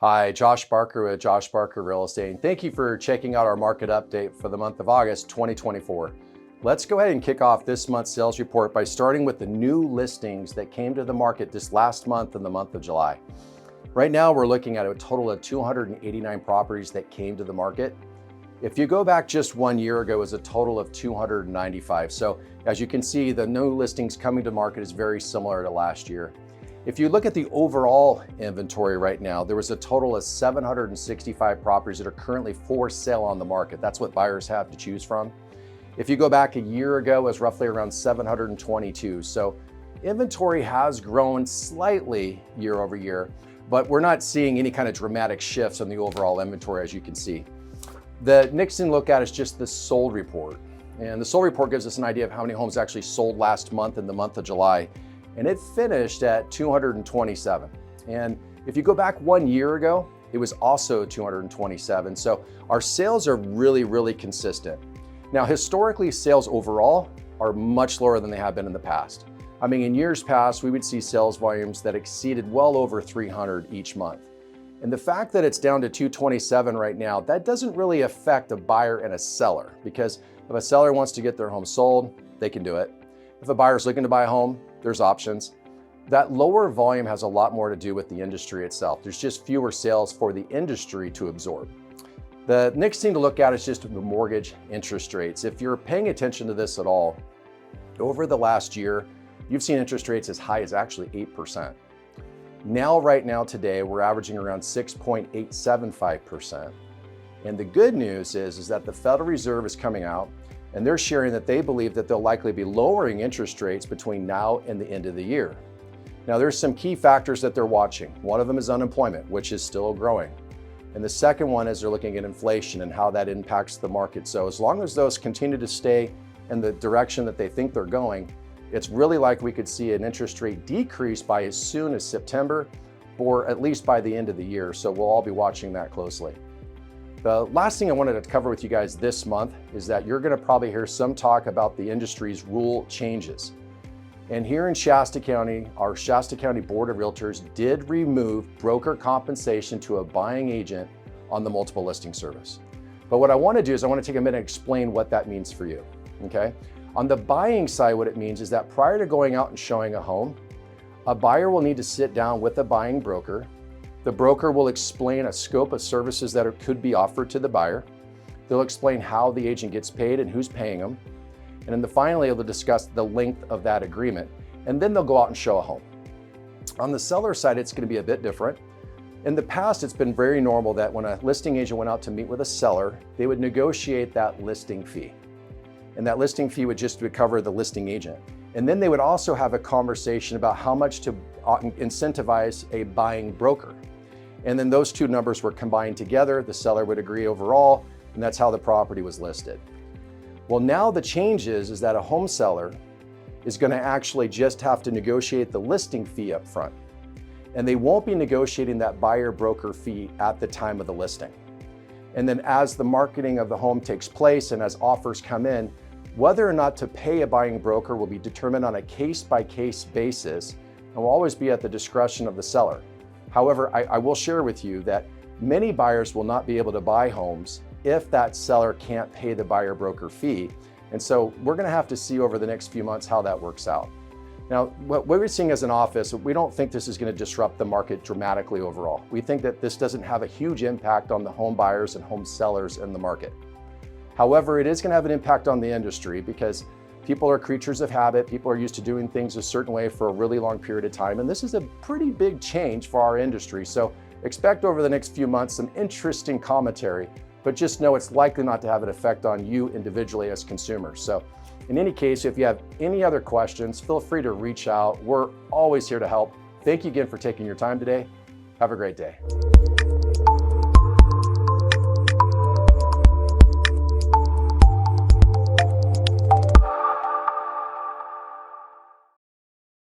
Hi, Josh Barker with Josh Barker Real Estate, and thank you for checking out our market update for the month of August 2024. Let's go ahead and kick off this month's sales report by starting with the new listings that came to the market this last month in the month of July. Right now, we're looking at a total of 289 properties that came to the market. If you go back just 1 year ago, it was a total of 295. So as you can see, the new listings coming to market is very similar to last year. If you look at the overall inventory right now, there was a total of 765 properties that are currently for sale on the market. That's what buyers have to choose from. If you go back a year ago, it was roughly around 722. So inventory has grown slightly year over year, but we're not seeing any kind of dramatic shifts in the overall inventory, as you can see. The next thing to look at is just the sold report. And the sold report gives us an idea of how many homes actually sold last month in the month of July. And it finished at 227. And if you go back 1 year ago, it was also 227. So our sales are really consistent. Now, historically, sales overall are much lower than they have been in the past. I mean, in years past, we would see sales volumes that exceeded well over 300 each month. And the fact that it's down to 227 right now, that doesn't really affect a buyer and a seller, because if a seller wants to get their home sold, they can do it. If a buyer is looking to buy a home, there's options. That lower volume has a lot more to do with the industry itself. There's just fewer sales for the industry to absorb. The next thing to look at is just the mortgage interest rates. If you're paying attention to this at all, over the last year, you've seen interest rates as high as actually 8%. Right now today, we're averaging around 6.875%. And the good news is that the Federal Reserve is coming out and they're sharing that they believe that they'll likely be lowering interest rates between now and the end of the year. Now, there's some key factors that they're watching. One of them is unemployment, which is still growing. And the second one is they're looking at inflation and how that impacts the market. So as long as those continue to stay in the direction that they think they're going, it's really like we could see an interest rate decrease by as soon as September, or at least by the end of the year. So we'll all be watching that closely. The last thing I wanted to cover with you guys this month is that you're going to probably hear some talk about the industry's rule changes. And here in Shasta County, our Shasta County Board of Realtors did remove broker compensation to a buying agent on the multiple listing service. But what I want to do is I want to take a minute and explain what that means for you, okay? On the buying side, what it means is that prior to going out and showing a home, a buyer will need to sit down with a buying broker. The broker will explain a scope of services that could be offered to the buyer. They'll explain how the agent gets paid and who's paying them. And then finally, they'll discuss the length of that agreement. And then they'll go out and show a home. On the seller side, it's going to be a bit different. In the past, it's been very normal that when a listing agent went out to meet with a seller, they would negotiate that listing fee. And that listing fee would just cover the listing agent. And then they would also have a conversation about how much to incentivize a buying broker. And then those two numbers were combined together, the seller would agree overall, and that's how the property was listed. Well, now the change is that a home seller is going to actually just have to negotiate the listing fee up front. And they won't be negotiating that buyer broker fee at the time of the listing. And then as the marketing of the home takes place and as offers come in, whether or not to pay a buying broker will be determined on a case-by-case basis and will always be at the discretion of the seller. However, I will share with you that many buyers will not be able to buy homes if that seller can't pay the buyer broker fee. And so we're going to have to see over the next few months how that works out. Now, what we're seeing as an office, we don't think this is going to disrupt the market dramatically overall. We think that this doesn't have a huge impact on the home buyers and home sellers in the market. However, it is going to have an impact on the industry because people are creatures of habit. People are used to doing things a certain way for a really long period of time. And this is a pretty big change for our industry. So expect over the next few months some interesting commentary, but just know it's likely not to have an effect on you individually as consumers. So in any case, if you have any other questions, feel free to reach out. We're always here to help. Thank you again for taking your time today. Have a great day.